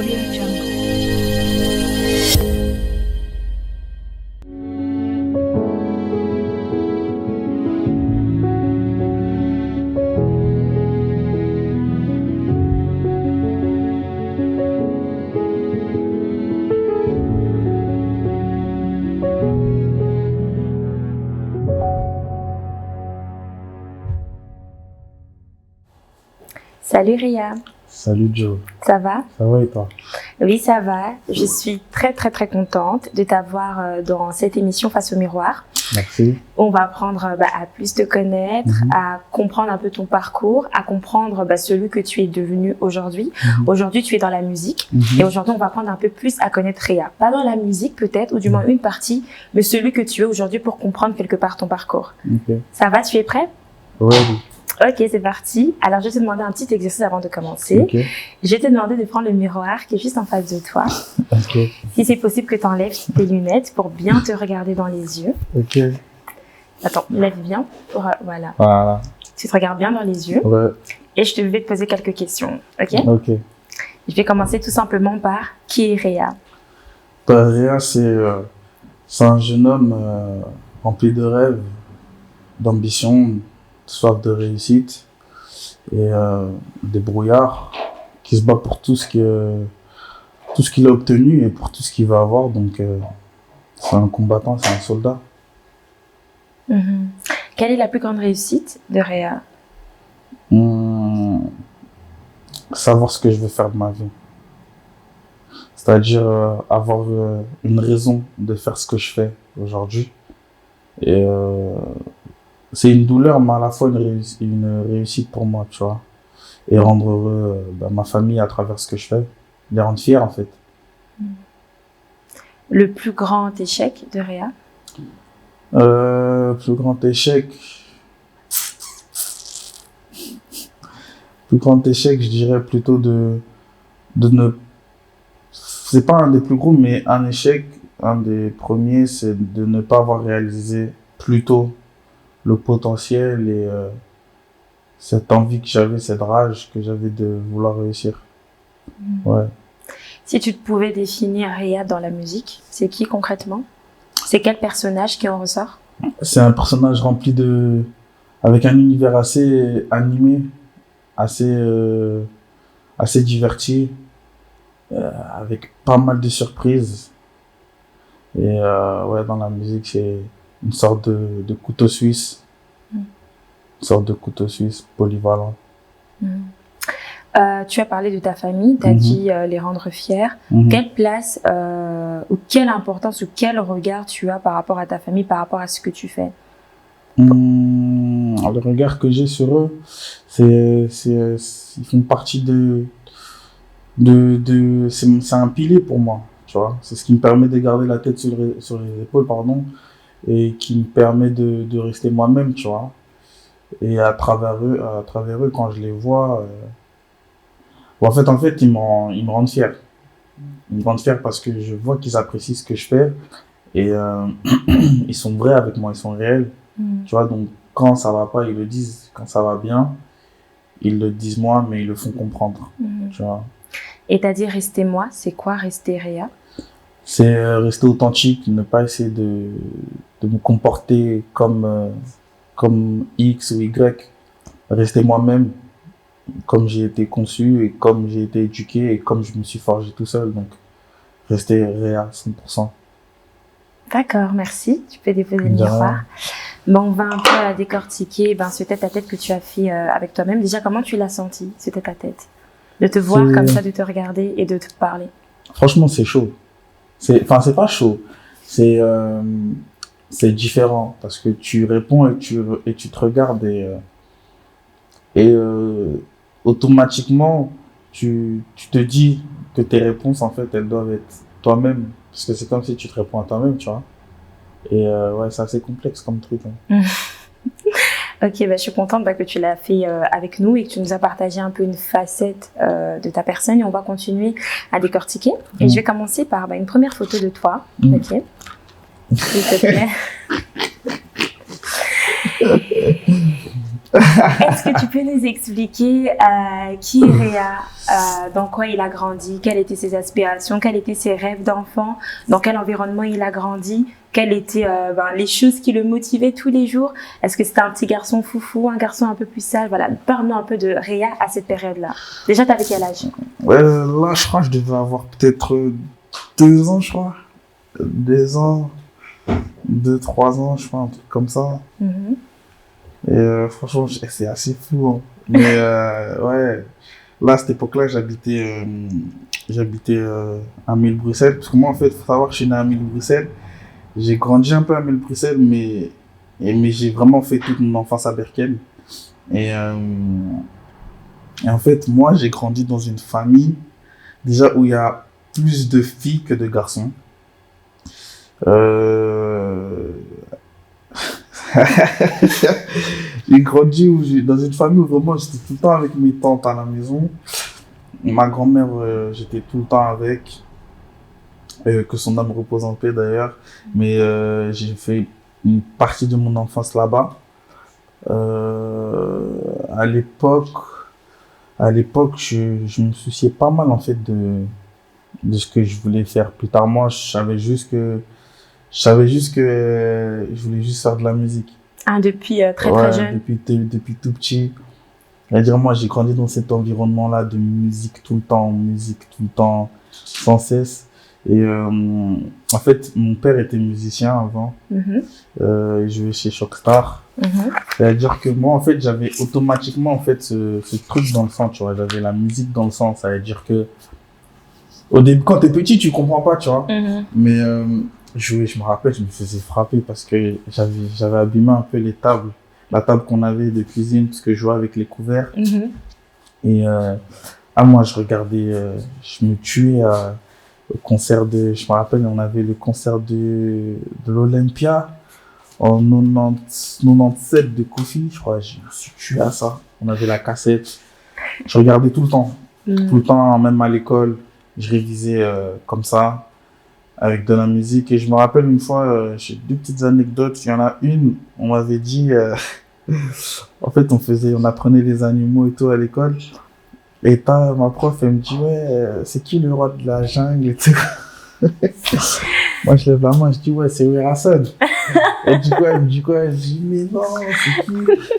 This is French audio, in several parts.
Audio Jungle. Salut Ria. Salut Joe. Ça va? Ça va et toi? Oui, ça va. Je suis très contente de t'avoir dans cette émission Face au miroir. Merci. On va apprendre à plus te connaître, à comprendre un peu ton parcours, à comprendre celui que tu es devenu aujourd'hui. Aujourd'hui, tu es dans la musique et aujourd'hui, on va apprendre un peu plus à connaître Ria. Pas dans la musique peut-être, ou du moins une partie, mais celui que tu es aujourd'hui pour comprendre quelque part ton parcours. Okay. Ça va? Tu es prêt? Oui. Ok, c'est parti. Alors, je vais te demander un petit exercice avant de commencer. Okay. Je vais te demander de prendre le miroir qui est juste en face de toi. Okay. Si c'est possible que tu enlèves tes lunettes pour bien te regarder dans les yeux. Ok. Attends, lève bien. Voilà. Voilà. Tu te regardes bien dans les yeux. Ouais. Et je vais te poser quelques questions. Ok? Ok. Je vais commencer tout simplement par qui est Ria? Ria, c'est un jeune homme rempli de rêves, d'ambition, soif de réussite et débrouillard qui se bat pour tout ce qu'il a obtenu et pour tout ce qu'il va avoir. Donc c'est un combattant, c'est un soldat. Quelle est la plus grande réussite de Ria? Savoir ce que je veux faire de ma vie. C'est-à-dire avoir une raison de faire ce que je fais aujourd'hui. Et c'est une douleur, mais à la fois une réussite pour moi, tu vois. Et rendre heureux ma famille à travers ce que je fais. Les rendre fiers, en fait. Le plus grand échec de Ria? Plus grand échec. Plus grand échec, je dirais plutôt de ne... C'est pas un des plus gros, mais un échec, un des premiers, c'est de ne pas avoir réalisé plus tôt le potentiel et cette envie que j'avais, cette rage que j'avais de vouloir réussir. Ouais. Si tu pouvais définir Ria dans la musique, c'est qui concrètement? C'est quel personnage qui en ressort? C'est un personnage rempli de... avec un univers assez animé, assez diverti, avec pas mal de surprises. Et ouais, dans la musique, c'est une sorte de couteau suisse. Une sorte de couteau suisse polyvalent. Tu as parlé de ta famille, tu as dit les rendre fiers. Quelle place ou quelle importance ou quel regard tu as par rapport à ta famille, par rapport à ce que tu fais? Le regard que j'ai sur eux, ils font partie c'est un pilier pour moi, tu vois. C'est ce qui me permet de garder la tête sur les épaules, pardon, et qui me permet de rester moi-même, tu vois. Et à travers eux, quand je les vois, en fait, ils me rendent fier. Ils me rendent fier parce que je vois qu'ils apprécient ce que je fais et ils sont vrais avec moi, ils sont réels. Tu vois, donc quand ça va pas, ils le disent. Quand ça va bien, ils le disent moi, mais ils le font comprendre. Tu vois. Et t'as dit rester moi, c'est quoi rester Ria? C'est rester authentique, ne pas essayer de me comporter comme X ou Y. Rester moi-même, comme j'ai été conçu et comme j'ai été éduqué et comme je me suis forgé tout seul. Donc, rester Ria 100%. D'accord, merci. Tu peux déposer le miroir. Bon, on va un peu décortiquer ce tête-à-tête que tu as fait avec toi-même. Déjà, comment tu l'as senti, ce tête-à-tête? De te voir comme ça, de te regarder et de te parler. Franchement, c'est chaud. C'est pas chaud. C'est différent parce que tu réponds et tu te regardes et automatiquement, tu te dis que tes réponses, en fait, elles doivent être toi-même. Parce que c'est comme si tu te réponds à toi-même, tu vois. Et ouais, c'est assez complexe comme truc. Hein. Ok, je suis contente que tu l'as fait avec nous et que tu nous as partagé un peu une facette de ta personne. Et on va continuer à décortiquer. Et je vais commencer par une première photo de toi. Ok. S'il te plaît. Est-ce que tu peux nous expliquer qui est Réa, dans quoi il a grandi, quelles étaient ses aspirations, quels étaient ses rêves d'enfant, dans quel environnement il a grandi, quelles étaient les choses qui le motivaient tous les jours? Est-ce que c'était un petit garçon foufou, un garçon un peu plus sage? Voilà, parle-nous un peu de Réa à cette période-là. Déjà, t'avais quel âge? Ouais, là, je crois que je devais avoir peut-être 2 ans, je crois. 2 ans, 2, 3 ans, je crois, un truc comme ça. Et franchement, c'est assez fou, hein. Mais ouais, là, à cette époque-là, j'habitais à Mille-Bruxelles. Parce que moi, en fait, il faut savoir que je suis né à Mille-Bruxelles. J'ai grandi un peu à Mille-Bruxelles, mais j'ai vraiment fait toute mon enfance à Berkel. Et en fait, moi, j'ai grandi dans une famille, déjà, où il y a plus de filles que de garçons. J'ai grandi dans une famille où vraiment j'étais tout le temps avec mes tantes à la maison. Ma grand-mère, j'étais tout le temps avec, que son âme repose en paix d'ailleurs. Mais j'ai fait une partie de mon enfance là-bas. À l'époque, je me souciais pas mal en fait de ce que je voulais faire plus tard. Moi, je savais juste que je voulais juste faire de la musique. Ah, depuis très jeune. Depuis tout petit. C'est-à-dire, moi, j'ai grandi dans cet environnement-là de musique tout le temps, sans cesse. Et en fait, mon père était musicien avant. Il jouait chez Shockstar. C'est-à-dire que moi, en fait, j'avais automatiquement en fait ce truc dans le sang, tu vois. J'avais la musique dans le sang. Ça veut dire que au début, quand t'es petit, tu comprends pas, tu vois. Mais je me rappelle, je me faisais frapper parce que j'avais abîmé un peu la table qu'on avait de cuisine, parce que je jouais avec les couverts. Et moi, je regardais, je me tuais au concert je me rappelle, on avait le concert de l'Olympia en 97 de Kofi, je crois. Je me suis tué à ça. On avait la cassette. Je regardais tout le temps. Tout le temps, même à l'école. Je révisais comme ça, avec de la musique. Et je me rappelle une fois, j'ai 2 petites anecdotes. Il y en a une, on m'avait dit, en fait, on apprenait les animaux et tout à l'école. Et ma prof, elle me dit, ouais, c'est qui le roi de la jungle et tout. Moi, je lève la main, je dis, ouais, c'est Werason. Elle me dit quoi? Je dis, mais non, c'est qui?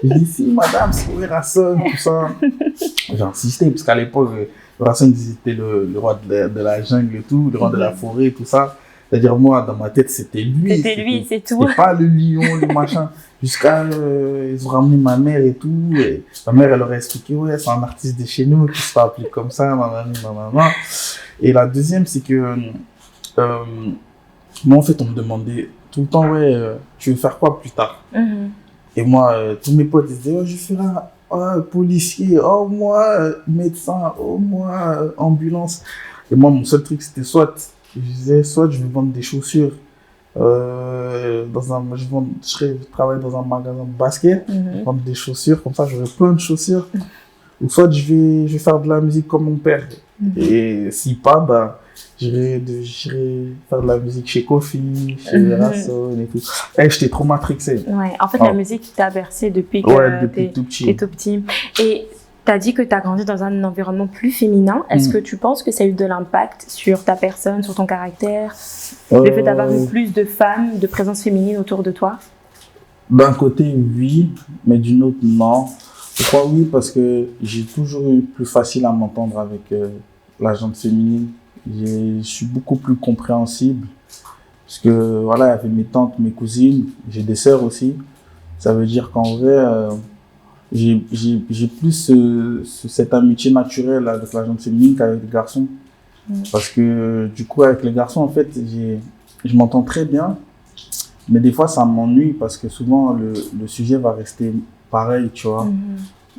Je dis, si, madame, c'est Werason, tout ça. J'ai insisté, parce qu'à l'époque, Werason c'était le roi de la jungle et tout, le roi de la forêt, tout ça. C'est-à-dire, moi, dans ma tête, c'était lui. C'était lui, c'est tout. C'était pas le lion, le machin. Jusqu'à, ils ont ramené ma mère et tout. Et ma mère, elle leur a expliqué, ouais, c'est un artiste de chez nous qui se fait appeler comme ça, maman. Et la deuxième, c'est que, moi, en fait, on me demandait tout le temps, ouais, tu veux faire quoi plus tard? Et moi, tous mes potes, ils disaient, oh, je ferai policier, oh, moi, médecin, oh, moi, ambulance. Et moi, mon seul truc, c'était soit je vais vendre des chaussures, je travaille dans un magasin de basket, vendre des chaussures, comme ça, j'aurai plein de chaussures. Ou soit je vais faire de la musique comme mon père. Et si pas, j'irai faire de la musique chez Kofi, chez Werason et tout. Et j'étais trop matrixé. Ouais, en fait, la musique t'a bercé depuis que t'es tout petit. Et t'as dit que t'as grandi dans un environnement plus féminin. Est-ce que tu penses que ça a eu de l'impact sur ta personne, sur ton caractère, le fait d'avoir eu plus de femmes, de présence féminine autour de toi? D'un côté, oui, mais d'une autre, non. Pourquoi oui? Parce que j'ai toujours eu plus facile à m'entendre avec la gente féminine. Je suis beaucoup plus compréhensible. Parce que voilà, il y avait mes tantes, mes cousines, j'ai des sœurs aussi. Ça veut dire qu'en vrai, j'ai plus cette amitié naturelle avec la gente féminine qu'avec les garçons. Parce que du coup, avec les garçons, en fait, je m'entends très bien. Mais des fois, ça m'ennuie parce que souvent, le sujet va rester pareil, tu vois.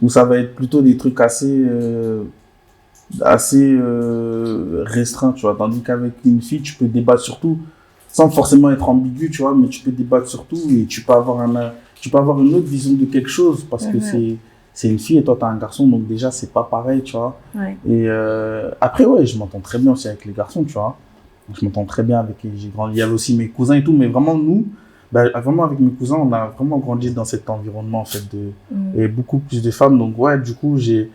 Ou ça va être plutôt des trucs assez restreints, tu vois. Tandis qu'avec une fille, tu peux débattre sur tout, sans forcément être ambigu, tu vois, mais tu peux débattre sur tout et tu peux avoir une autre vision de quelque chose parce que c'est une fille et toi, t'as un garçon, donc déjà, c'est pas pareil, tu vois. Et après, ouais, je m'entends très bien aussi avec les garçons, tu vois. Je m'entends très bien avec j'ai grandi. Il y avait aussi mes cousins et tout, mais vraiment, vraiment avec mes cousins, on a vraiment grandi dans cet environnement en fait et beaucoup plus de femmes. Donc ouais, du coup, je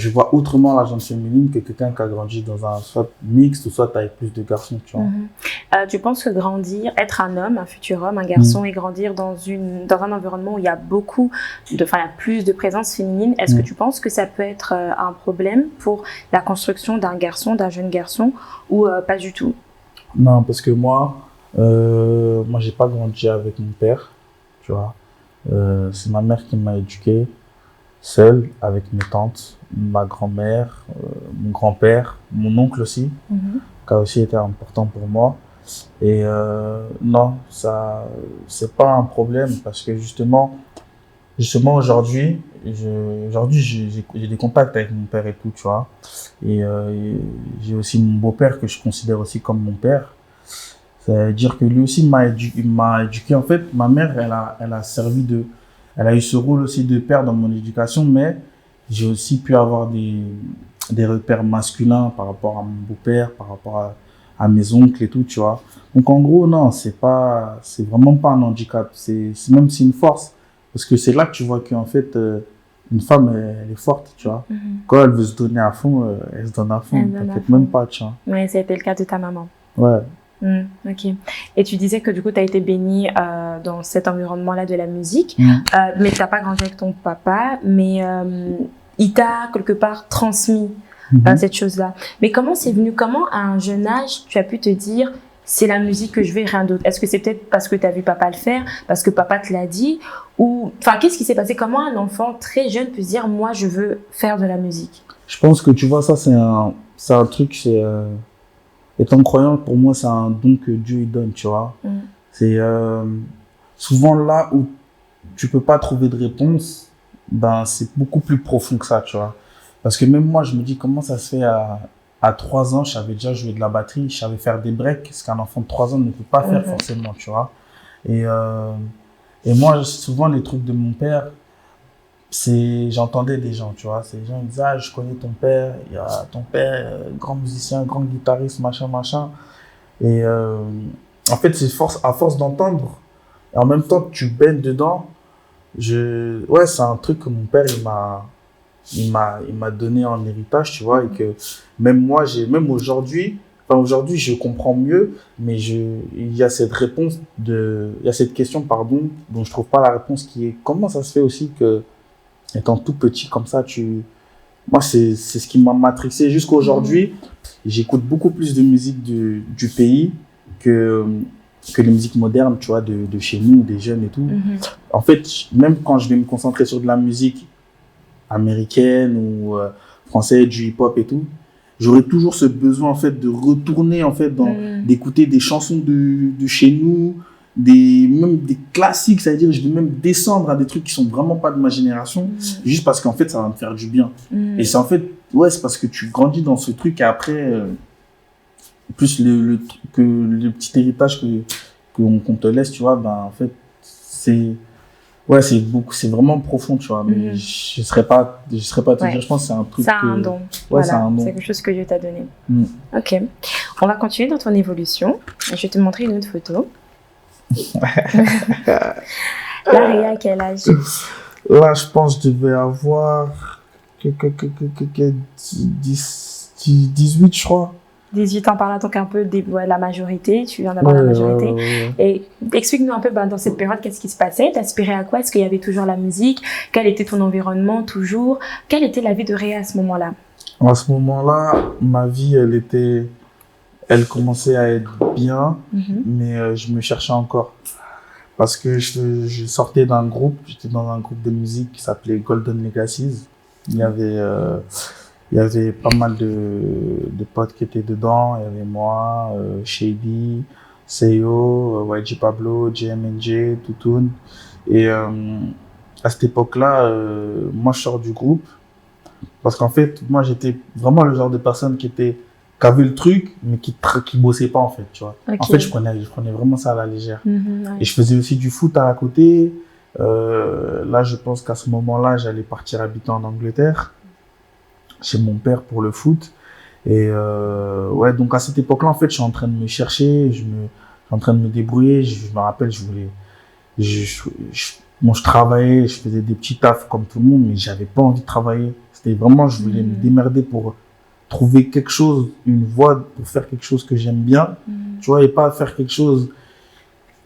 vois autrement la gente féminine que quelqu'un qui a grandi dans un soit mixte ou soit avec plus de garçons, tu vois. Tu penses que grandir, être un homme, un futur homme, un garçon et grandir dans un environnement où il y a il y a plus de présence féminine, est-ce que tu penses que ça peut être un problème pour la construction d'un jeune garçon ou pas du tout? Non, parce que moi, j'ai pas grandi avec mon père, tu vois. C'est ma mère qui m'a éduqué. Seul, avec mes tantes, ma grand-mère, mon grand-père, mon oncle aussi, qui a aussi été important pour moi. Et non, ça, c'est pas un problème parce que justement aujourd'hui, j'ai des contacts avec mon père et tout, tu vois. Et j'ai aussi mon beau-père que je considère aussi comme mon père. Ça veut dire que lui aussi m'a éduqué. En fait, ma mère, elle a eu ce rôle aussi de père dans mon éducation, mais j'ai aussi pu avoir des repères masculins par rapport à mon beau-père, par rapport à mes oncles et tout, tu vois. Donc, en gros, non, c'est vraiment pas un handicap. C'est une force. Parce que c'est là que tu vois qu'en fait, une femme, elle est forte, tu vois. Quand elle veut se donner à fond, elle se donne à fond. T'inquiète même pas, tu vois. Oui, ça a été le cas de ta maman. Ouais. Ok. Et tu disais que du coup, tu as été bénie dans cet environnement-là de la musique, mais tu n'as pas grandi avec ton papa, mais il t'a quelque part transmis cette chose-là. Mais comment c'est venu? Comment, à un jeune âge, tu as pu te dire, c'est la musique que je veux, rien d'autre? Est-ce que c'est peut-être parce que tu as vu papa le faire, parce que papa te l'a dit, ou enfin, qu'est-ce qui s'est passé? Comment un enfant très jeune peut se dire, moi, je veux faire de la musique? Je pense que tu vois, ça, c'est un truc, étant croyant, pour moi, c'est un don que Dieu lui donne, tu vois. C'est souvent là où tu peux pas trouver de réponse, c'est beaucoup plus profond que ça, tu vois. Parce que même moi, je me dis, comment ça se fait à 3 ans, je savais déjà jouer de la batterie, je savais faire des breaks, ce qu'un enfant de 3 ans ne peut pas faire forcément, tu vois. Et moi, souvent, les trucs de mon père, j'entendais des gens, tu vois, ces gens ils disaient, ah, je connais ton père, il y a ton père, grand musicien, grand guitariste, machin. Et en fait, c'est à force d'entendre, et en même temps que tu baignes dedans, ouais, c'est un truc que mon père, il m'a donné en héritage, tu vois, et que même moi, même aujourd'hui, je comprends mieux, mais il y a cette question, pardon, dont je trouve pas la réponse qui est, comment ça se fait aussi que, étant tout petit comme ça, moi, c'est ce qui m'a matrixé. Jusqu'à aujourd'hui, j'écoute beaucoup plus de musique du pays que les musiques modernes, tu vois, de chez nous, des jeunes et tout. En fait, même quand je vais me concentrer sur de la musique américaine ou française, du hip-hop et tout, j'aurais toujours ce besoin, en fait, de retourner, en fait, d'écouter des chansons de chez nous, même des classiques, c'est-à-dire je vais même descendre à des trucs qui sont vraiment pas de ma génération, juste parce qu'en fait ça va me faire du bien. Et c'est en fait, ouais, c'est parce que tu grandis dans ce truc et après, plus le petit héritage qu'on te laisse, tu vois, en fait, c'est vraiment profond, tu vois, mais je serais pas te dire, je pense que c'est un truc. C'est un don. Ouais, voilà, c'est un don. C'est quelque chose que Dieu t'a donné. Ok. On va continuer dans ton évolution. Je vais te montrer une autre photo. Là, Réa, à quel âge? Là, je pense que je devais avoir 18, je crois. 18 ans par là, donc un peu la majorité, tu viens d'avoir la majorité. Ouais. Et explique-nous un peu dans cette période, qu'est-ce qui se passait? T'aspirais à quoi? Est-ce qu'il y avait toujours la musique? Quel était ton environnement toujours? Quelle était la vie de Réa à ce moment-là? À ce moment-là, ma vie, elle commençait à être bien, mais je me cherchais encore. Parce que je sortais d'un groupe, j'étais dans un groupe de musique qui s'appelait Golden Legacies. Il y avait pas mal de potes qui étaient dedans. Il y avait moi, Shady, Seyo, YG Pablo, JMNJ, Toutoun. Et à cette époque-là, moi je sors du groupe. Parce qu'en fait, moi j'étais vraiment le genre de personne qui avait le truc, mais qui bossait pas en fait, tu vois. Okay. En fait, je prenais vraiment ça à la légère. Ouais. Et je faisais aussi du foot à côté. Là, je pense qu'à ce moment-là, j'allais partir habiter en Angleterre, chez mon père pour le foot. Et ouais, donc à cette époque-là, en fait, je suis en train de me chercher. Je en train de me débrouiller. Je me rappelle, je travaillais, je faisais des petits tafs comme tout le monde, mais j'avais pas envie de travailler. C'était vraiment, je voulais me démerder pour trouver quelque chose, une voie pour faire quelque chose que j'aime bien, tu vois, et pas faire quelque chose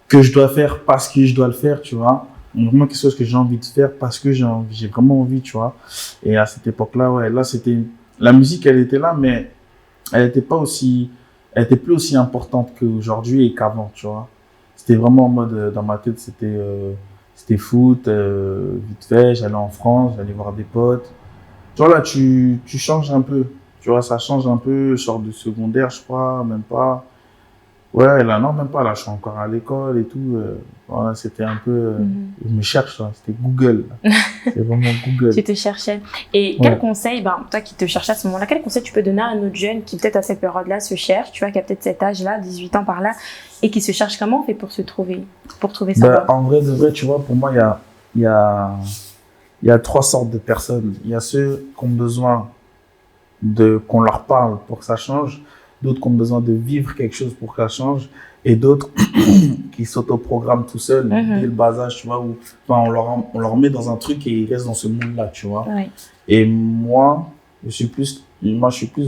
que je dois faire parce que je dois le faire, tu vois. Vraiment quelque chose que j'ai envie de faire parce que j'ai vraiment envie, tu vois. Et à cette époque-là, ouais, là, la musique, elle était là, mais elle était plus aussi importante qu'aujourd'hui et qu'avant, tu vois. C'était vraiment en mode, dans ma tête, c'était foot, vite fait, j'allais en France, j'allais voir des potes. Tu vois, là, tu changes un peu. Tu vois, ça change un peu, je sors du secondaire, je crois, même pas. Ouais, là, non, même pas, là, je suis encore à l'école et tout. Voilà, c'était un peu, je me cherche, là, c'était Google. C'est vraiment Google. Tu te cherchais. Et quel conseil, toi qui te cherchais à ce moment-là, quel conseil tu peux donner à un autre jeune qui peut-être à cette période-là se cherche, tu vois, qui a peut-être cet âge-là, 18 ans par là, et qui se cherche comment on fait pour trouver ça? En vrai, de vrai, tu vois, pour moi, il y a trois sortes de personnes. Il y a ceux qui ont besoin qu'on leur parle pour que ça change, d'autres qui ont besoin de vivre quelque chose pour que ça change, et d'autres qui s'autoprogramment tout seuls dès le bas âge, tu vois, où enfin, on leur met dans un truc et ils restent dans ce monde-là, tu vois. Oui. Et moi, je suis plus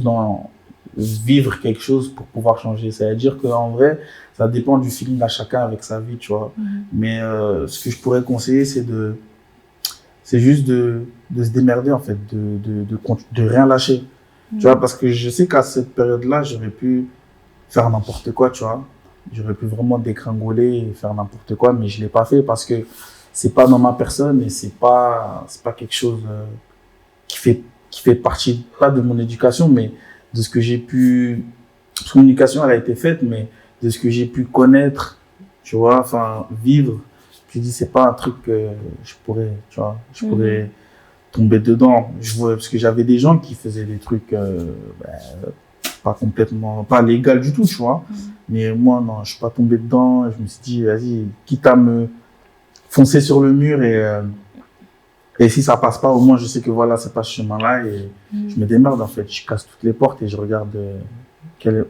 dans vivre quelque chose pour pouvoir changer. C'est-à-dire qu'en vrai, ça dépend du feeling à chacun avec sa vie, tu vois. Mais ce que je pourrais conseiller, c'est juste de se démerder, en fait, de rien lâcher. Tu vois, parce que je sais qu'à cette période-là, j'aurais pu faire n'importe quoi, tu vois. J'aurais pu vraiment dégringoler et faire n'importe quoi, mais je l'ai pas fait parce que c'est pas dans ma personne et c'est pas quelque chose qui fait partie, pas de mon éducation, mais de ce que j'ai pu, parce que mon éducation, elle a été faite, mais de ce que j'ai pu connaître, tu vois, enfin, vivre. Je dis, c'est pas un truc que je pourrais, tu vois, pourrais tomber dedans. Parce que j'avais des gens qui faisaient des trucs pas légal du tout, tu vois. Mais moi, non, je suis pas tombé dedans. Je me suis dit, vas-y, quitte à me foncer sur le mur et si ça passe pas, au moins je sais que voilà, c'est pas ce chemin-là et je me démerde en fait. Je casse toutes les portes et je regarde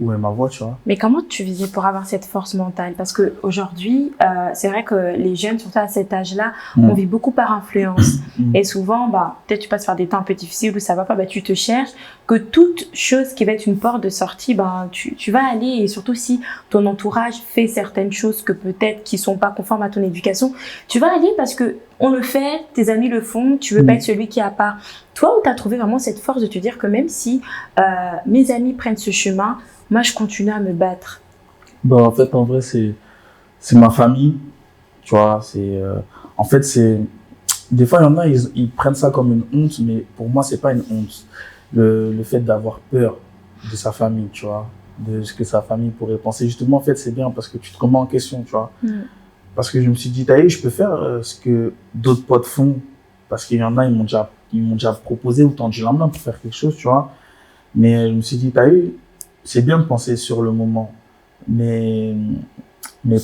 où est ma voie, tu vois. Mais comment tu faisais pour avoir cette force mentale? Parce que aujourd'hui, c'est vrai que les jeunes, surtout à cet âge-là, on vit beaucoup par influence. Et souvent, peut-être tu passes par des temps un peu difficiles où ça va pas, tu te cherches. Que toute chose qui va être une porte de sortie, tu vas aller. Et surtout si ton entourage fait certaines choses que peut-être qui sont pas conformes à ton éducation, tu vas aller parce que on le fait, tes amis le font, tu veux pas être celui qui a pas. Toi, où tu as trouvé vraiment cette force de te dire que même si mes amis prennent ce chemin, moi, je continue à me battre? En fait, en vrai, c'est ma famille, tu vois. En fait, des fois, il y en a, ils prennent ça comme une honte, mais pour moi, c'est pas une honte. Le fait d'avoir peur de sa famille, tu vois, de ce que sa famille pourrait penser. Justement, en fait, c'est bien parce que tu te remets en question, tu vois. Parce que je me suis dit, je peux faire ce que d'autres potes font. Parce qu'il y en a, ils m'ont déjà proposé ou tendu la main pour faire quelque chose, tu vois. Mais je me suis dit, c'est bien de penser sur le moment. Mais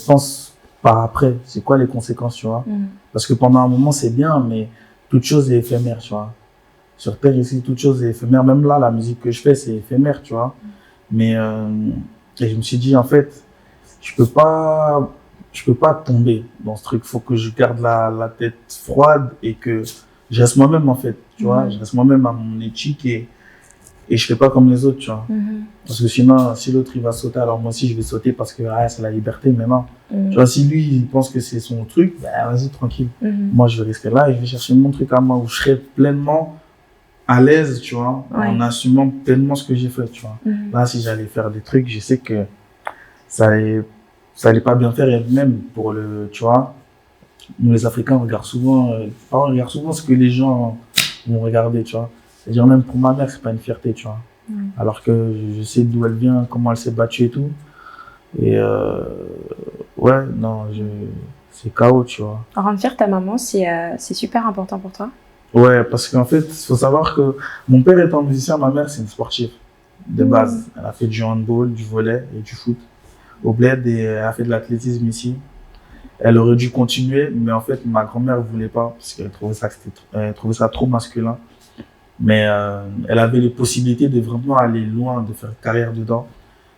pense par après. C'est quoi les conséquences, tu vois. Parce que pendant un moment, c'est bien, mais toute chose est éphémère, tu vois. Sur Terre, ici, toute chose est éphémère. Même là, la musique que je fais, c'est éphémère, tu vois. Mais et je me suis dit, en fait, je peux pas tomber dans ce truc. Faut que je garde la tête froide et que je reste moi-même, en fait. Tu vois, je reste moi-même à mon éthique et je fais pas comme les autres, tu vois. Parce que sinon, si l'autre, il va sauter, alors moi aussi, je vais sauter parce que c'est la liberté, mais non. Tu vois, si lui, il pense que c'est son truc, vas-y, tranquille. Moi, je vais rester là et je vais chercher mon truc à moi où je serai pleinement à l'aise, tu vois, en assumant pleinement ce que j'ai fait, tu vois. Là, si j'allais faire des trucs, je sais que ça allait pas bien faire, et même tu vois, nous les Africains, on regarde souvent ce que les gens vont regarder, tu vois. C'est-à-dire même pour ma mère, c'est pas une fierté, tu vois. Alors que je sais d'où elle vient, comment elle s'est battue et tout. Et c'est chaos, tu vois. Rendre fière ta maman, c'est super important pour toi? Ouais, parce qu'en fait, il faut savoir que mon père étant musicien, ma mère, c'est une sportive de base. Elle a fait du handball, du volley et du foot au bled et elle a fait de l'athlétisme ici. Elle aurait dû continuer, mais en fait, ma grand-mère voulait pas parce qu'elle trouvait ça trop masculin. Mais elle avait les possibilités de vraiment aller loin, de faire carrière dedans.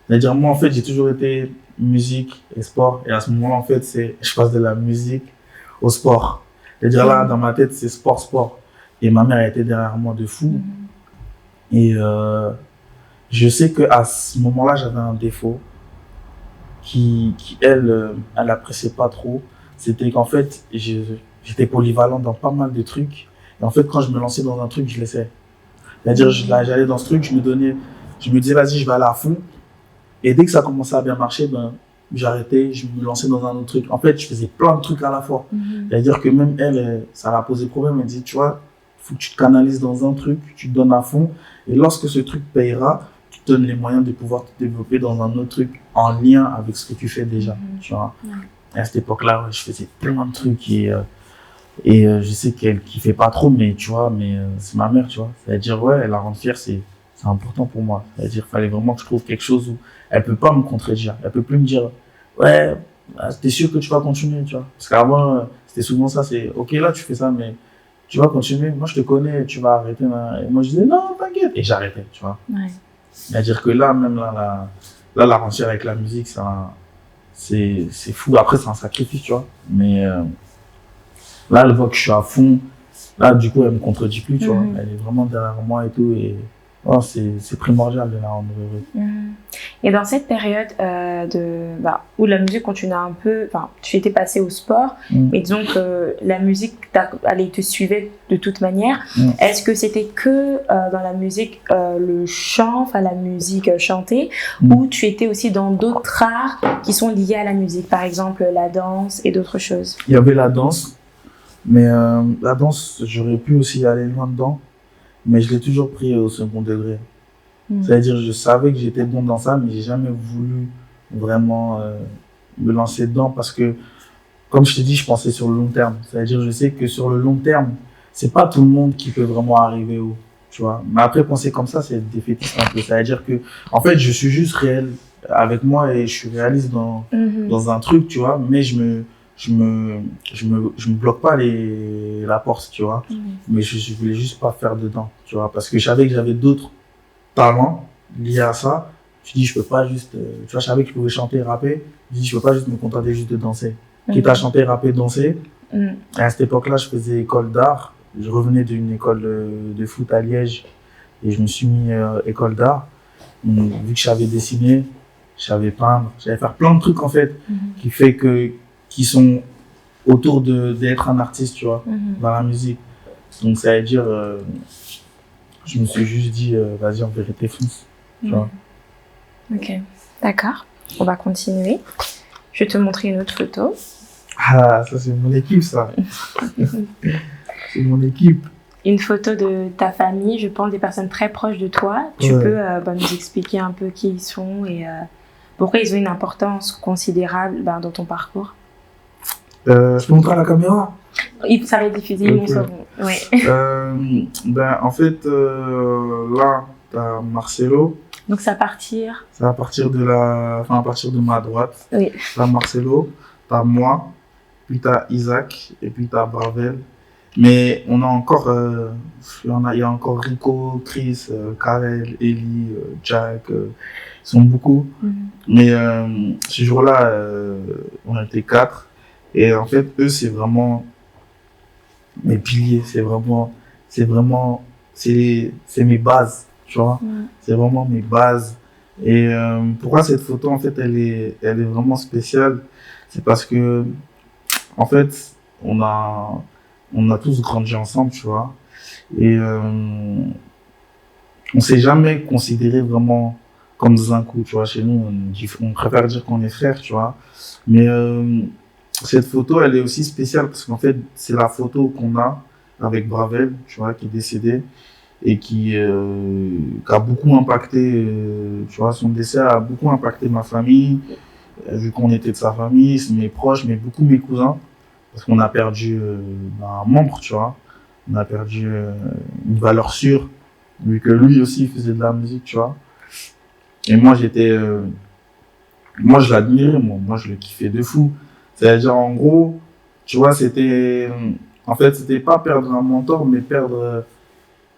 C'est-à-dire, moi, en fait, j'ai toujours été musique et sport. Et à ce moment-là, en fait, je passe de la musique au sport. C'est-à-dire là, dans ma tête, c'est sport, sport. Et ma mère était derrière moi de fou. Et je sais qu'à ce moment-là, j'avais un défaut elle appréciait pas trop. C'était qu'en fait, j'étais polyvalent dans pas mal de trucs. Et en fait, quand je me lançais dans un truc, je laissais. C'est-à-dire, j'allais dans ce truc, je me disais, vas-y, je vais aller à fond. Et dès que ça commençait à bien marcher, ben, j'arrêtais, je me lançais dans un autre truc. En fait, je faisais plein de trucs à la fois. C'est-à-dire que même elle, ça l'a posé problème. Elle dit, tu vois, il faut que tu te canalises dans un truc, tu te donnes à fond. Et lorsque ce truc payera, tu te donnes les moyens de pouvoir te développer dans un autre truc en lien avec ce que tu fais déjà. Tu vois. Et à cette époque-là, ouais, je faisais plein de trucs et je sais qu'elle kiffait pas trop, mais tu vois, c'est ma mère, tu vois. C'est-à-dire, ouais, la rendre fière, c'est important pour moi. C'est-à-dire, fallait vraiment que je trouve quelque chose où elle peut pas me contredire. Elle peut plus me dire, ouais, t'es sûr que tu vas continuer, tu vois. Parce qu'avant, c'était souvent ça, c'est, ok, là, tu fais ça, mais tu vas continuer. Moi, je te connais, tu vas arrêter. Là. Et moi, je disais, non, t'inquiète. Et j'arrêtais, tu vois. Ouais. C'est-à-dire que là, même là, la rendre fière avec la musique, c'est fou. Après, c'est un sacrifice, tu vois. Mais là, elle voit que je suis à fond. Là, du coup, elle me contredit plus, tu vois. Elle est vraiment derrière moi et tout. Et oh, c'est primordial de la rendre heureuse. Et dans cette période où la musique continuait un peu, tu étais passé au sport, mais disons que la musique, elle te suivait de toute manière. Est-ce que c'était que dans la musique, le chant, la musique chantée, ou tu étais aussi dans d'autres arts qui sont liés à la musique, par exemple la danse et d'autres choses? Il y avait la danse, mais la danse, j'aurais pu aussi aller loin dedans, mais je l'ai toujours pris au second degré. C'est-à-dire, je savais que j'étais bon dans ça, mais j'ai jamais voulu vraiment me lancer dedans parce que, comme je t'ai dit, je pensais sur le long terme. C'est-à-dire, je sais que sur le long terme, c'est pas tout le monde qui peut vraiment arriver haut, tu vois. Mais après, penser comme ça, c'est défaitiste un peu. C'est-à-dire que, en fait, je suis juste réel avec moi et je suis réaliste dans un truc, tu vois, mais je me bloque pas la porte, tu vois. Mais je voulais juste pas faire dedans, tu vois, parce que je savais que j'avais d'autres talent lié à ça. Je dis, je peux pas juste, tu vois, je savais que je pouvais chanter et rapper. Je dis, je peux pas juste me contenter juste de danser. Quitte à chanter, rapper, danser. Et à cette époque-là, je faisais école d'art. Je revenais d'une école de foot à Liège et je me suis mis école d'art. Vu que je savais dessiner, je savais peindre, je savais faire plein de trucs en fait, qui sont autour d'être un artiste, tu vois, dans la musique. Donc ça veut dire, je me suis juste dit, vas-y, en vérité, fonce. Tu vois. Ok, d'accord. On va continuer. Je vais te montrer une autre photo. Ah, ça c'est mon équipe, ça. C'est mon équipe. Une photo de ta famille, je pense des personnes très proches de toi. Tu peux nous expliquer un peu qui ils sont et pourquoi ils ont une importance considérable dans ton parcours? Je peux montrer à la caméra? Ça va être diffusé, ils m'ont sauvé. En fait, là, t'as Marcelo. Donc c'est à partir de ma droite. Oui. T'as Marcelo, t'as moi, puis t'as Isaac, et puis t'as Bravel. Mais on a encore, il y a encore Rico, Chris, Karel, Eli, Jack, ils sont beaucoup. Mais ce jour-là, on était 4. Et en fait, eux, c'est vraiment mes piliers, c'est mes bases, tu vois. C'est vraiment mes bases. Et pourquoi cette photo, en fait, elle est vraiment spéciale? C'est parce que, en fait, on a tous grandi ensemble, tu vois. Et on s'est jamais considéré vraiment comme un coup, tu vois. Chez nous, on préfère dire qu'on est frères, tu vois. Mais cette photo, elle est aussi spéciale parce qu'en fait, c'est la photo qu'on a avec Bravel, tu vois, qui est décédé et qui a beaucoup impacté, tu vois, son décès a beaucoup impacté ma famille, vu qu'on était de sa famille, c'est mes proches, mais beaucoup mes cousins, parce qu'on a perdu un membre, tu vois. On a perdu une valeur sûre, vu que lui aussi faisait de la musique, tu vois. Et moi, moi, je l'admirais, moi, je le kiffais de fou. C'est-à-dire, en gros, tu vois, c'était pas perdre un mentor, mais perdre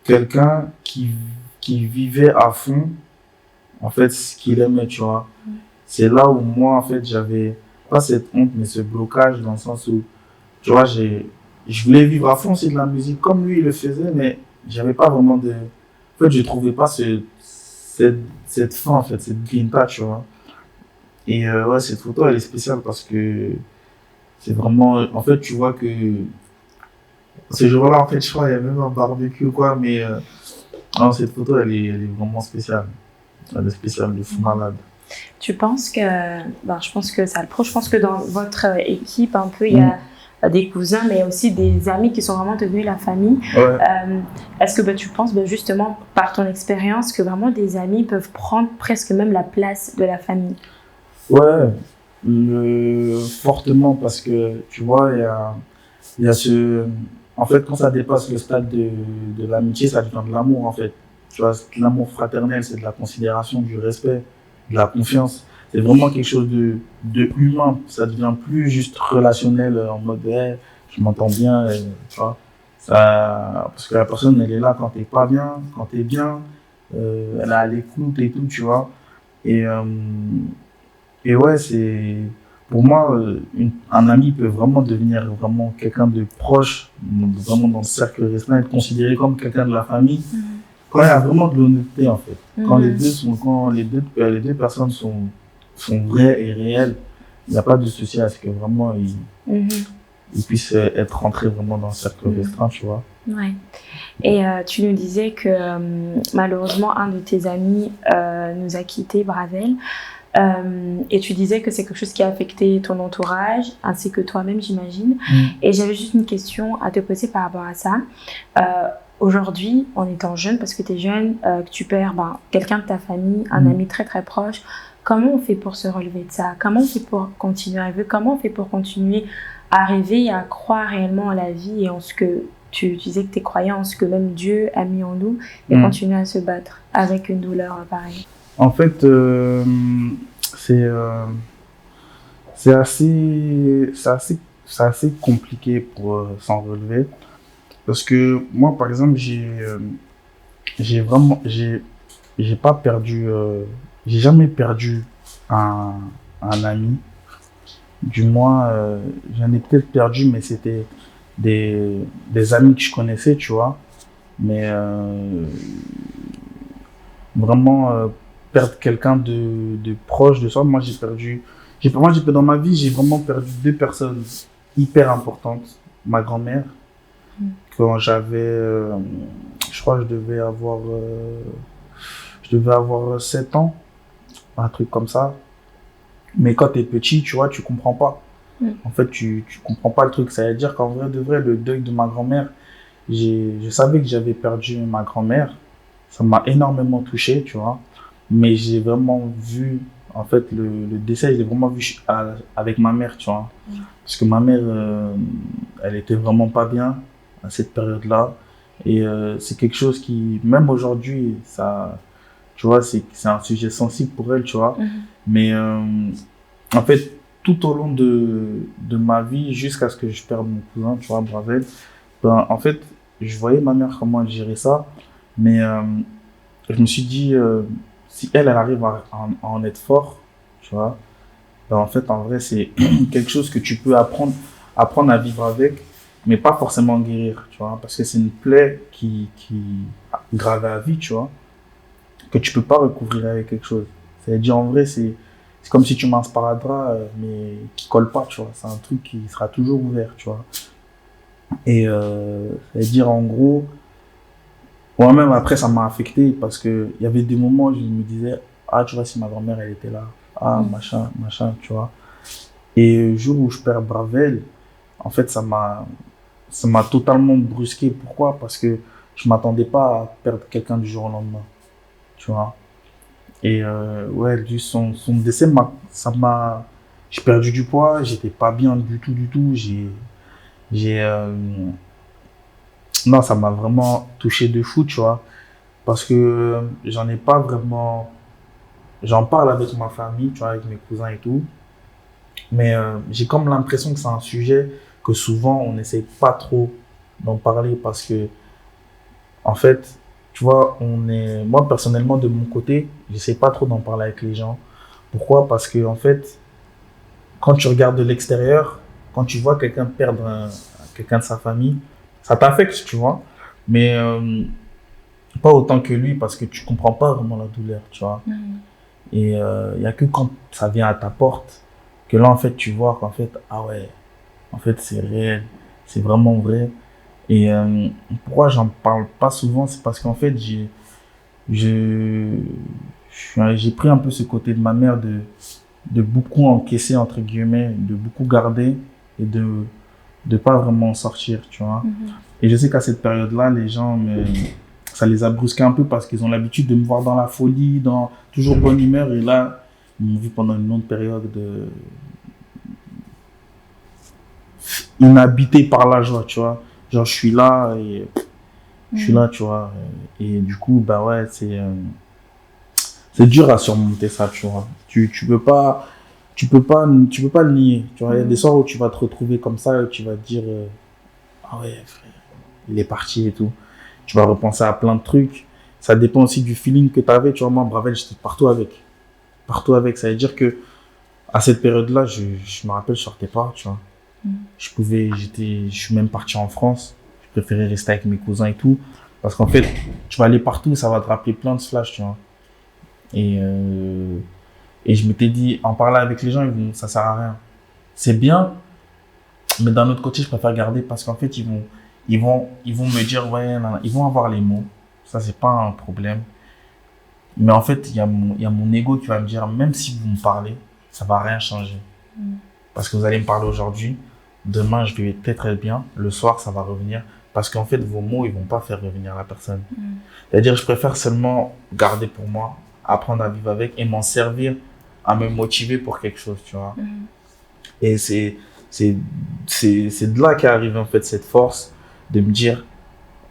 quelqu'un qui vivait à fond, en fait, ce qu'il aimait, tu vois. c'est là où moi, en fait, j'avais pas cette honte, mais ce blocage dans le sens où, tu vois, je voulais vivre à fond aussi de la musique comme lui il le faisait, mais j'avais pas vraiment de. En fait, je trouvais pas cette fin, en fait, cette grinta, tu vois. Et ouais, cette photo, elle est spéciale parce que c'est vraiment. En fait, tu vois que ce jour-là, en fait, je crois, il y a même un barbecue ou quoi, mais non, cette photo, elle est vraiment spéciale. Elle est spéciale, de fou malade. Tu penses que, ben, je pense que ça le prouve, je pense que dans votre équipe, un peu, il y a des cousins, mais aussi des amis qui sont vraiment devenus la famille. Ouais. Est-ce que tu penses justement, par ton expérience, que vraiment des amis peuvent prendre presque même la place de la famille? Ouais, fortement, parce que tu vois, il y a ce. En fait, quand ça dépasse le stade de l'amitié, ça devient de l'amour, en fait. Tu vois, l'amour fraternel, c'est de la considération, du respect, de la confiance. C'est vraiment quelque chose de humain. Ça devient plus juste relationnel en mode, hey, je m'entends bien, tu vois. Parce que la personne, elle est là quand t'es pas bien, quand t'es bien, elle est à l'écoute et tout, tu vois. Et, euh, et ouais, pour moi, un ami peut vraiment devenir vraiment quelqu'un de proche, vraiment dans le cercle restreint, être considéré comme quelqu'un de la famille, quand il y a vraiment de l'honnêteté, en fait. Quand les deux personnes sont vraies et réelles, il n'y a pas de souci à ce que vraiment ils puissent être rentrés vraiment dans le cercle restreint, tu vois. Ouais. Et tu nous disais que malheureusement, un de tes amis nous a quittés, Bravel. Et tu disais que c'est quelque chose qui a affecté ton entourage, ainsi que toi-même, j'imagine. Et j'avais juste une question à te poser par rapport à ça. Aujourd'hui, en étant jeune, parce que tu es jeune, que tu perds quelqu'un de ta famille, un ami très très proche, comment on fait pour se relever de ça? Comment on fait pour continuer à vivre? Comment on fait pour continuer à rêver et à croire réellement à la vie et en ce que tu disais que tu es croyant, en ce que même Dieu a mis en nous, et continuer à se battre avec une douleur pareille? En fait, c'est assez compliqué pour s'en relever. Parce que moi, par exemple, j'ai pas perdu, j'ai jamais perdu un ami. Du moins, j'en ai peut-être perdu, mais c'était des amis que je connaissais, tu vois. Mais vraiment, perdre quelqu'un de proche de soi, moi, dans ma vie, j'ai vraiment perdu deux personnes hyper importantes. Ma grand-mère, quand je crois que je devais avoir 7 ans, un truc comme ça. Mais quand t'es petit, tu vois, tu comprends pas. En fait, tu comprends pas le truc. Ça veut dire qu'en vrai de vrai, le deuil de ma grand-mère, je savais que j'avais perdu ma grand-mère. Ça m'a énormément touché, tu vois. Mais j'ai vraiment vu, en fait, le décès, je l'ai vraiment vu avec ma mère, tu vois. Parce que ma mère, elle était vraiment pas bien à cette période-là. Et c'est quelque chose qui, même aujourd'hui, ça, tu vois, c'est un sujet sensible pour elle, tu vois. Mais en fait, tout au long de ma vie, jusqu'à ce que je perde mon cousin, tu vois, Bravel, en fait, je voyais ma mère comment elle gérait ça. Mais je me suis dit, si elle arrive à en être fort, tu vois, en fait, en vrai, c'est quelque chose que tu peux apprendre à vivre avec, mais pas forcément guérir, tu vois, parce que c'est une plaie qui grave à vie, tu vois, que tu peux pas recouvrir avec quelque chose. C'est-à-dire, en vrai, c'est comme si tu mets un sparadrap, mais qui colle pas, tu vois. C'est un truc qui sera toujours ouvert, tu vois. Et c'est-à-dire, en gros, moi-même, après, ça m'a affecté parce que il y avait des moments où je me disais, ah, tu vois, si ma grand-mère, elle était là, ah, machin, tu vois. Et le jour où je perds Bravel, en fait, ça m'a totalement brusqué. Pourquoi? Parce que je m'attendais pas à perdre quelqu'un du jour au lendemain, tu vois. Et ouais, son décès, j'ai perdu du poids, j'étais pas bien du tout. J'ai, non, ça m'a vraiment touché de fou, tu vois. Parce que j'en ai pas vraiment, j'en parle avec ma famille, tu vois, avec mes cousins et tout. Mais j'ai comme l'impression que c'est un sujet que souvent on n'essaie pas trop d'en parler parce que, en fait, tu vois, moi personnellement de mon côté, j'essaie pas trop d'en parler avec les gens Pourquoi? Parce que, en fait, quand tu regardes de l'extérieur, quand tu vois quelqu'un perdre quelqu'un de sa famille, ça t'affecte, tu vois. Mais pas autant que lui, parce que tu comprends pas vraiment la douleur, tu vois. Et il y a que quand ça vient à ta porte, que là, en fait, tu vois qu'en fait, ah ouais, en fait, c'est réel, c'est vraiment vrai. Et pourquoi j'en parle pas souvent, c'est parce qu'en fait, j'ai pris un peu ce côté de ma mère de beaucoup encaisser, entre guillemets, de beaucoup garder et de pas vraiment sortir, tu vois. Et je sais qu'à cette période-là, les gens, ça les a brusqués un peu parce qu'ils ont l'habitude de me voir dans la folie, dans toujours bonne humeur. Et là, ils m'ont vu pendant une longue période inhabité par la joie, tu vois. Genre, je suis là et je suis là, tu vois. Et du coup, bah ouais, c'est dur à surmonter ça, tu vois. Tu peux pas le nier, tu vois. Il y a des soirs où tu vas te retrouver comme ça et tu vas te dire, ah ouais, frère, il est parti et tout. Tu vas repenser à plein de trucs. Ça dépend aussi du feeling que tu avais, tu vois. Moi, Bravel, j'étais partout avec. Partout avec. Ça veut dire que, à cette période-là, je me rappelle, je sortais pas, tu vois. Je suis même parti en France. Je préférais rester avec mes cousins et tout. Parce qu'en fait, tu vas aller partout, ça va te rappeler plein de flashs, tu vois. Et je m'étais dit, en parler avec les gens, ça sert à rien. C'est bien, mais d'un autre côté, je préfère garder parce qu'en fait, ils vont me dire, ouais, non, ils vont avoir les mots. Ça, c'est pas un problème. Mais en fait, il y a mon ego qui va me dire, même si vous me parlez, ça va rien changer. Parce que vous allez me parler aujourd'hui, demain, je vais peut-être être bien, le soir, ça va revenir. Parce qu'en fait, vos mots, ils vont pas faire revenir la personne. C'est-à-dire, je préfère seulement garder pour moi, apprendre à vivre avec et m'en servir à me motiver pour quelque chose, tu vois. Et c'est de là qu'est arrivée en fait cette force de me dire,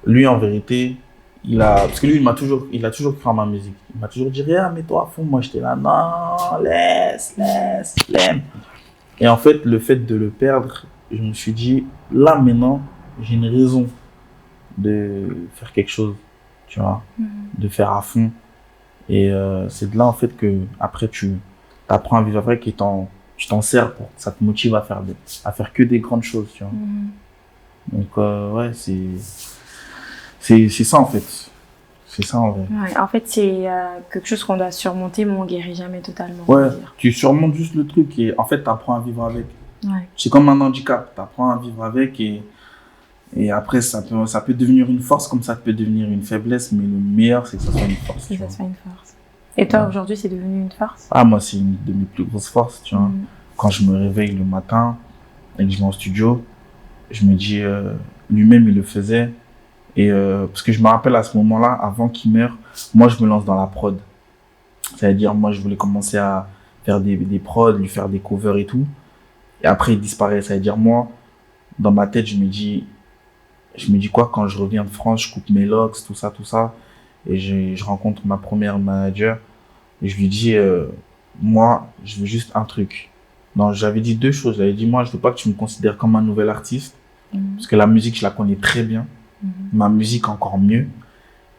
lui en vérité, parce que lui il a toujours cru en ma musique. Il m'a toujours dit, rien, mets-toi à fond. Moi j'étais là, non, laisse. Et en fait, le fait de le perdre, je me suis dit, là maintenant, j'ai une raison de faire quelque chose, tu vois, de faire à fond. Et c'est de là en fait que après tu apprends à vivre avec et tu t'en sers pour ça te motive à faire que des grandes choses, tu vois. Donc ouais, c'est ça en fait. C'est ça en vrai. Ouais, en fait, c'est quelque chose qu'on doit surmonter, mais on guérit jamais totalement. Ouais, tu surmontes juste le truc et en fait, tu apprends à vivre avec. Ouais. C'est comme un handicap, tu apprends à vivre avec et après, ça peut devenir une force comme ça peut devenir une faiblesse, mais le meilleur, c'est que ça soit une force. C'est que ça soit une force. Et toi, aujourd'hui, c'est devenu une force? Ah, moi, c'est une de mes plus grosses forces, tu vois. Quand je me réveille le matin et que je vais en studio, je me dis, lui-même, il le faisait. Et parce que je me rappelle à ce moment-là, avant qu'il meure, moi, je me lance dans la prod. C'est-à-dire, moi, je voulais commencer à faire des prods, lui faire des covers et tout. Et après, il disparaît. C'est-à-dire, moi, dans ma tête, je me dis quoi, quand je reviens de France, je coupe mes locks, tout ça. Et je rencontre ma première manager. Et je lui dis, moi, je veux juste un truc. Non, j'avais dit deux choses. J'avais dit, moi, je veux pas que tu me considères comme un nouvel artiste. Parce que la musique, je la connais très bien. Ma musique, encore mieux.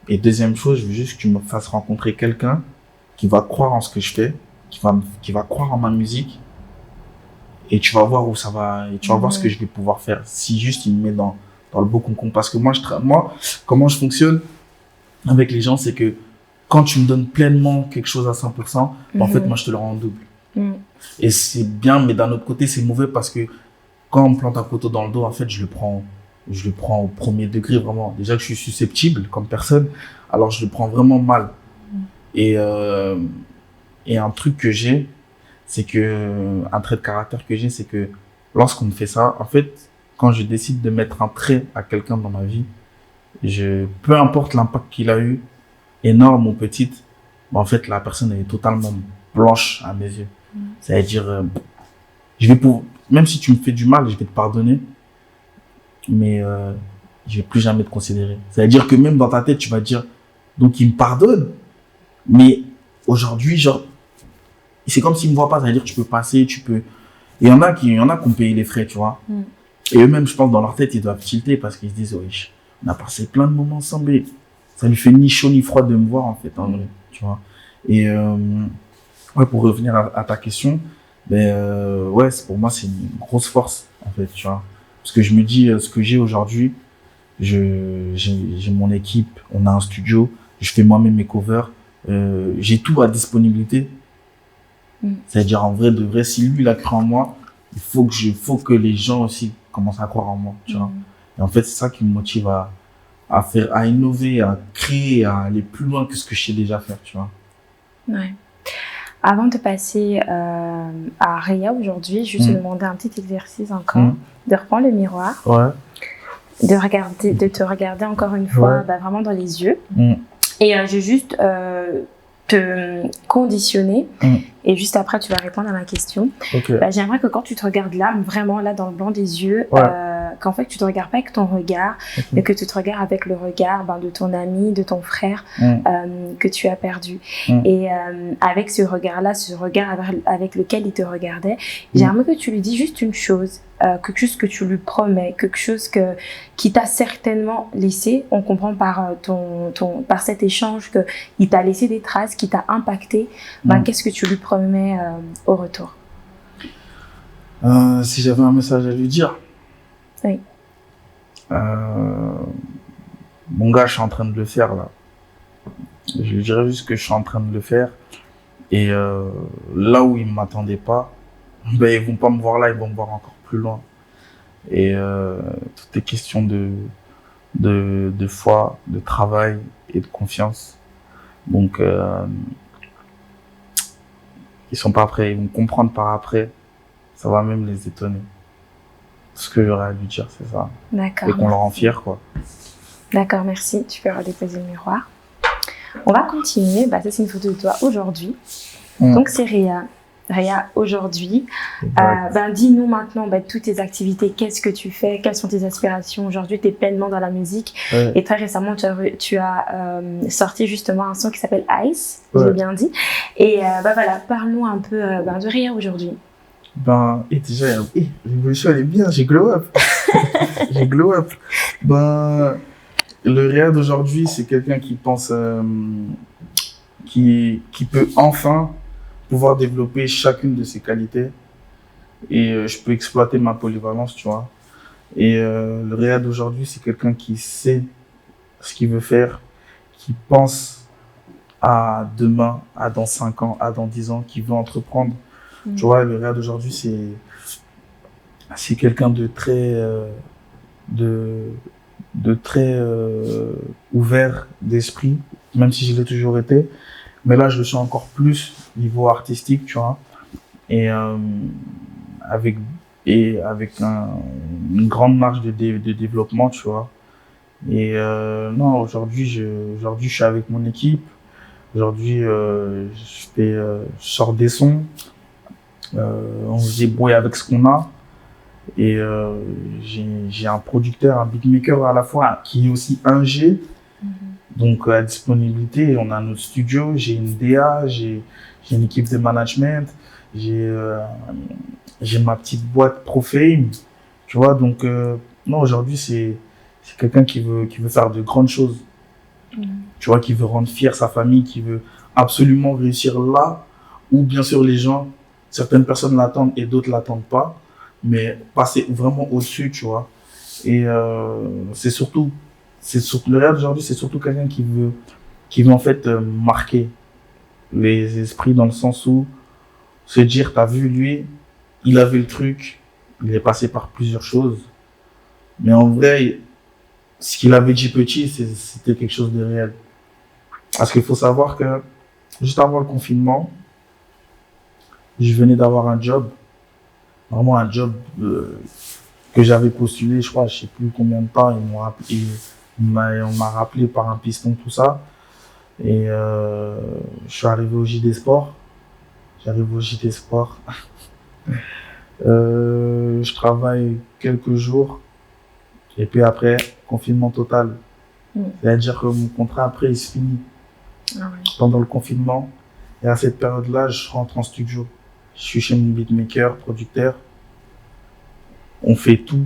Et deuxième chose, je veux juste que tu me fasses rencontrer quelqu'un qui va croire en ce que je fais, qui va croire en ma musique. Et tu vas voir où ça va, et tu vas voir ce que je vais pouvoir faire. Si juste il me met dans le beau concombre. Parce que moi, comment je fonctionne avec les gens, c'est que quand tu me donnes pleinement quelque chose à 100%, en fait, moi, je te le rends en double. Et c'est bien, mais d'un autre côté, c'est mauvais parce que quand on me plante un couteau dans le dos, en fait, je le prends au premier degré, vraiment. Déjà que je suis susceptible comme personne, alors je le prends vraiment mal. Et un truc que j'ai, c'est que, un trait de caractère que j'ai, c'est que lorsqu'on me fait ça, en fait, quand je décide de mettre un trait à quelqu'un dans ma vie, peu importe l'impact qu'il a eu, énorme ou petite, en fait, la personne est totalement blanche à mes yeux. C'est-à-dire, même si tu me fais du mal, je vais te pardonner, mais je vais plus jamais te considérer. C'est-à-dire que même dans ta tête, tu vas dire, donc il me pardonne, mais aujourd'hui, genre, c'est comme s'il me voit pas, c'est-à-dire que tu peux passer, et il y en a qui ont payé les frais, tu vois. Et eux-mêmes, je pense, dans leur tête, ils doivent tilter parce qu'ils se disent, oui, on a passé plein de moments ensemble, ça lui fait ni chaud ni froid de me voir, en fait, en vrai, tu vois. Et Ouais, pour revenir à ta question, ouais, pour moi, c'est une grosse force, en fait, tu vois. Parce que je me dis, ce que j'ai aujourd'hui, j'ai mon équipe, on a un studio, je fais moi-même mes covers, j'ai tout à disponibilité. C'est-à-dire, en vrai, de vrai, si lui, il a cru en moi, faut que les gens aussi commencent à croire en moi, tu vois. Et en fait, c'est ça qui me motive à faire, à innover, à créer, à aller plus loin que ce que je sais déjà faire, tu vois. Ouais. Avant de passer à Réa aujourd'hui, je vais te demander un petit exercice encore, de reprendre le miroir, de te regarder encore une fois vraiment dans les yeux. Et je vais juste te conditionner et juste après tu vas répondre à ma question. J'aimerais que quand tu te regardes là, vraiment là dans le blanc des yeux, qu'en fait tu te regardes pas avec ton regard, mais que tu te regardes avec le regard de ton ami, de ton frère que tu as perdu. Et avec ce regard-là, ce regard avec lequel il te regardait, j'aimerais que tu lui dises juste une chose, quelque chose que tu lui promets, quelque chose qui t'a certainement laissé, on comprend par par cet échange que il t'a laissé des traces, qui t'a impacté. Qu'est-ce que tu lui promets au retour? Si j'avais un message à lui dire. Oui. Mon gars, je suis en train de le faire là. Je lui dirais juste que je suis en train de le faire. Et là où ils ne m'attendaient pas, ils vont pas me voir là, ils vont me voir encore plus loin. Et tout est question de foi, de travail et de confiance. Donc, ils sont pas prêts, ils vont comprendre par après. Ça va même les étonner. Ce que j'aurais à lui dire, c'est ça. D'accord. Et qu'on leur rend fier, quoi. D'accord, merci. Tu peux redéposer le miroir. On va continuer. Ça, c'est une photo de toi aujourd'hui. Donc, c'est Réa. Réa, aujourd'hui. Dis-nous maintenant toutes tes activités. Qu'est-ce que tu fais? Quelles sont tes aspirations? Aujourd'hui, tu es pleinement dans la musique. Et très récemment, tu as sorti justement un son qui s'appelle Ice. Je l'ai bien dit. Et voilà, parle-nous un peu de Réa aujourd'hui. Et déjà, l'évolution, elle est bien. J'ai glow up. J'ai glow up. Le Réa d'aujourd'hui, c'est quelqu'un qui pense, qui peut enfin pouvoir développer chacune de ses qualités. Et je peux exploiter ma polyvalence, tu vois. Et le Réa d'aujourd'hui, c'est quelqu'un qui sait ce qu'il veut faire, qui pense à demain, à dans 5 ans, à dans 10 ans, qui veut entreprendre. Tu vois, le Réa d'aujourd'hui, c'est quelqu'un de très, très ouvert d'esprit, même si je l'ai toujours été. Mais là, je le sens encore plus niveau artistique, tu vois. Et avec une grande marge de développement, tu vois. Et non, aujourd'hui, je suis avec mon équipe. Aujourd'hui, je sors des sons. On se débrouille avec ce qu'on a. Et j'ai un producteur, un beatmaker à la fois, qui est aussi ingé. Donc à disponibilité, on a notre studio, j'ai une DA, j'ai une équipe de management, j'ai ma petite boîte Profame, tu vois. Donc non, aujourd'hui c'est quelqu'un qui veut faire de grandes choses, tu vois, qui veut rendre fier sa famille, qui veut absolument réussir là où bien sûr certaines personnes l'attendent et d'autres l'attendent pas, mais passer vraiment au-dessus, tu vois. Et le Réa d'aujourd'hui, c'est surtout quelqu'un qui veut en fait marquer les esprits dans le sens où se dire, t'as vu lui, il a vu le truc, il est passé par plusieurs choses, mais en vrai, ce qu'il avait dit petit, c'était quelque chose de réel. Parce qu'il faut savoir que juste avant le confinement, je venais d'avoir un job, vraiment un job que j'avais postulé, je crois, je sais plus combien de temps, on m'a rappelé par un piston, tout ça. Et je suis arrivé au JD Sport. Je travaille quelques jours. Et puis après, confinement total. C'est-à-dire que mon contrat, après, il se finit. Pendant le confinement. Et à cette période-là, je rentre en studio. Je suis chez mon beatmaker, producteur. On fait tout.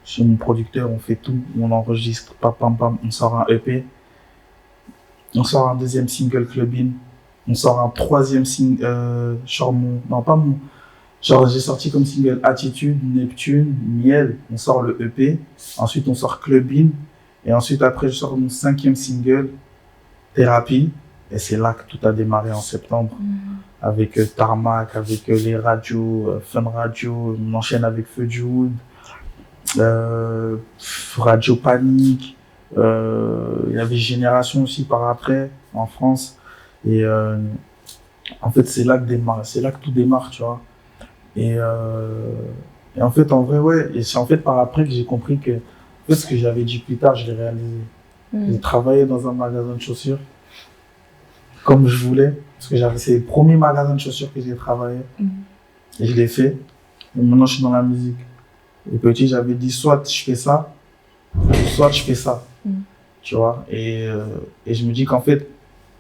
Chez mon producteur, on fait tout. On enregistre, pam, pam, pam. On sort un EP. On sort un deuxième single, Club In. On sort un troisième single, genre j'ai sorti comme single Attitude, Neptune, Miel, on sort le EP, ensuite on sort Clubbing, et ensuite après je sors mon cinquième single, Thérapie, et c'est là que tout a démarré en septembre, avec Tarmac, avec les radios, Fun Radio, on enchaîne avec Feu du Hood, Radio Panique, il y avait Génération aussi par après, en France, et en fait c'est là que tout démarre, tu vois. Et en fait, en vrai, ouais, et c'est en fait par après que j'ai compris que en fait, ce que j'avais dit plus tard, je l'ai réalisé. J'ai travaillé dans un magasin de chaussures comme je voulais, parce que c'est le premier magasin de chaussures que j'ai travaillé. Et je l'ai fait. Et maintenant, je suis dans la musique. Et petit, j'avais dit soit je fais ça, soit je fais ça. Tu vois, et je me dis qu'en fait,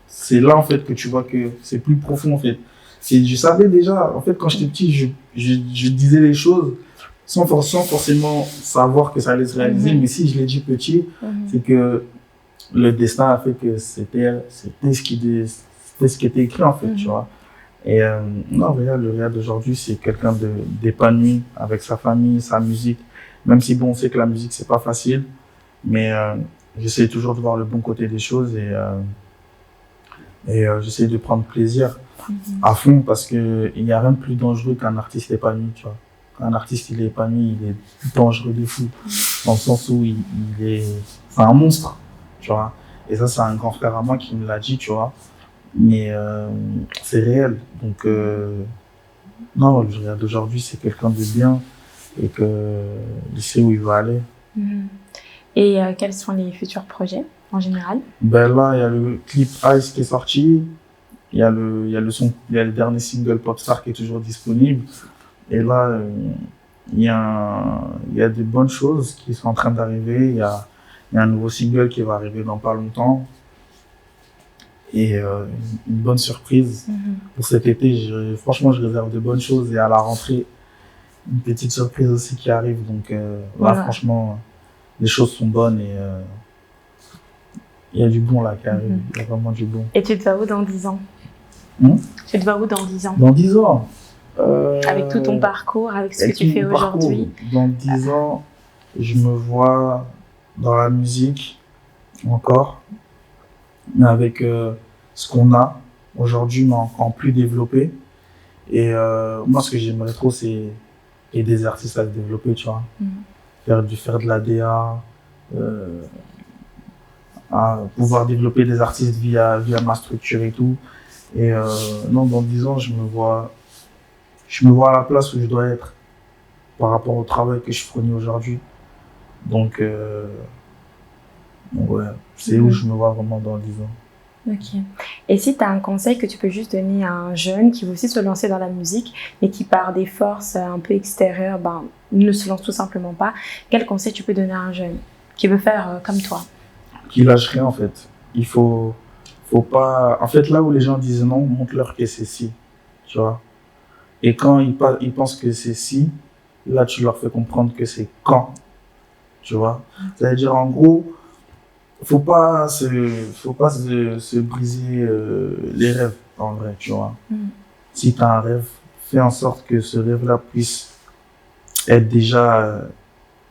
c'est là en fait que tu vois que c'est plus profond en fait. Je savais déjà, en fait, quand j'étais petit, je disais les choses sans forcément savoir que ça allait se réaliser. Mais si je l'ai dit petit, c'est que le destin a fait que c'était ce qui était écrit, en fait, tu vois. Et non, le Réal d'aujourd'hui, c'est quelqu'un d'épanoui avec sa famille, sa musique. Même si, bon, on sait que la musique, c'est pas facile, mais j'essaie toujours de voir le bon côté des choses et j'essaie de prendre plaisir à fond parce que il n'y a rien de plus dangereux qu'un artiste épanoui, tu vois. Quand un artiste il est épanoui, il est dangereux de fou, dans le sens où c'est un monstre, tu vois. Et ça, c'est un grand frère à moi qui me l'a dit, tu vois. Mais c'est réel. Donc, non, le Réal d'aujourd'hui, c'est quelqu'un de bien et que il sait où il va aller. Et quels sont les futurs projets en général? Ben là, il y a le clip Ice qui est sorti. Il y a le dernier single Popstar qui est toujours disponible. Et là, il y a des bonnes choses qui sont en train d'arriver. Il y a un nouveau single qui va arriver dans pas longtemps. Et une bonne surprise pour cet été. Franchement, je réserve de bonnes choses. Et à la rentrée, une petite surprise aussi qui arrive. Donc là, franchement, les choses sont bonnes et il y a du bon là qui arrive. Il y a vraiment du bon. Et tu te vas où dans 10 ans? Tu te vas où dans 10 ans? Dans 10 ans avec tout ton parcours, avec ce que tu fais aujourd'hui? Dans 10 ans, je me vois dans la musique encore, mais avec ce qu'on a aujourd'hui, mais encore plus développé. Et moi, ce que j'aimerais trop, c'est aider des artistes à se développer, tu vois. Faire de la DA, à pouvoir développer des artistes via ma structure et tout. Et non, dans 10 ans, je me vois à la place où je dois être par rapport au travail que je fournis aujourd'hui. Donc, ouais, c'est où je me vois vraiment dans 10 ans. Ok. Et si tu as un conseil que tu peux juste donner à un jeune qui veut aussi se lancer dans la musique, mais qui par des forces un peu extérieures, ne se lance tout simplement pas, quel conseil tu peux donner à un jeune qui veut faire comme toi? Qui lâche rien en fait. Il faut pas. En fait, là où les gens disent non, montre-leur que c'est si. Tu vois. Et quand ils pensent que c'est si, là tu leur fais comprendre que c'est quand. Tu vois. C'est-à-dire en gros, faut pas se briser les rêves en vrai, tu vois. Si tu as un rêve, fais en sorte que ce rêve-là puisse être déjà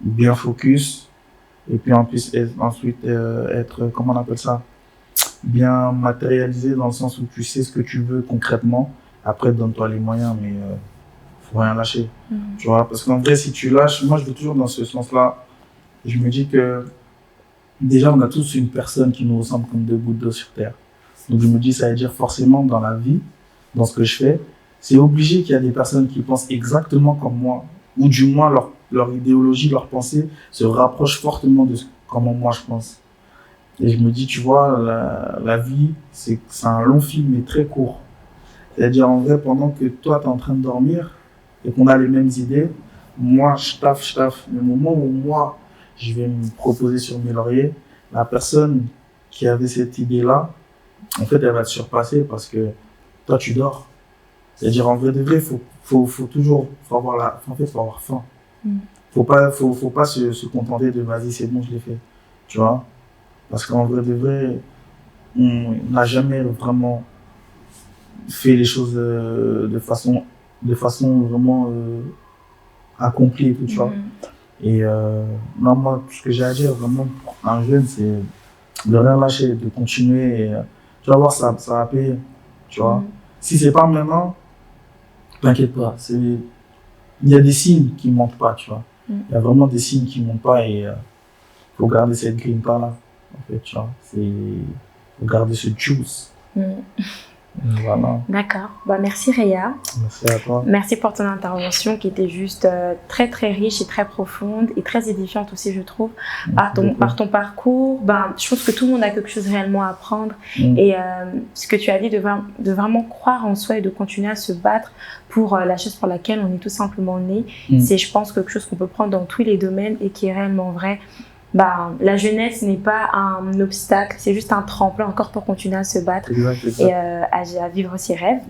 bien focus et puis ensuite être, comment on appelle ça, bien matérialisé dans le sens où tu sais ce que tu veux concrètement. Après, donne-toi les moyens, mais faut rien lâcher. Tu vois, parce qu'en vrai, si tu lâches, moi je vais toujours dans ce sens-là. Je me dis que déjà, on a tous une personne qui nous ressemble comme 2 gouttes d'eau sur Terre. Donc je me dis, ça veut dire forcément dans la vie, dans ce que je fais, c'est obligé qu'il y a des personnes qui pensent exactement comme moi, ou du moins leur idéologie, leur pensée se rapproche fortement de comment moi je pense. Et je me dis, tu vois, la vie, c'est un long film mais très court. C'est-à-dire, en vrai, pendant que toi, tu es en train de dormir et qu'on a les mêmes idées, moi, je taffe. Le moment où moi, je vais me proposer sur mes lauriers, la personne qui avait cette idée-là, en fait, elle va te surpasser parce que toi, tu dors. C'est-à-dire, en vrai de vrai, faut avoir faim. Faut pas se contenter de vas-y, c'est bon, je l'ai fait. Tu vois? Parce qu'en vrai de vrai, on n'a jamais vraiment fait les choses de façon vraiment accomplie et tout, tu vois. Et non, moi, ce que j'ai à dire vraiment pour un jeune, c'est de rien lâcher, de continuer. Et, tu vas voir, ça va payer, tu vois. Si c'est pas maintenant, t'inquiète pas. Il y a des signes qui montent pas, tu vois. Il y a vraiment des signes qui montent pas et faut garder cette grinta là, en fait, tu vois. Faut garder ce juice. Voilà. D'accord. Bah, merci Réa. Merci à toi. Merci pour ton intervention qui était juste très très riche et très profonde et très édifiante aussi, je trouve. Par ton parcours, ben, je pense que tout le monde a quelque chose réellement à apprendre. Et ce que tu as dit de vraiment croire en soi et de continuer à se battre pour la chose pour laquelle on est tout simplement né, c'est, je pense, quelque chose qu'on peut prendre dans tous les domaines et qui est réellement vrai. Bah, la jeunesse n'est pas un obstacle, c'est juste un tremplin encore pour continuer à se battre et à vivre ses rêves.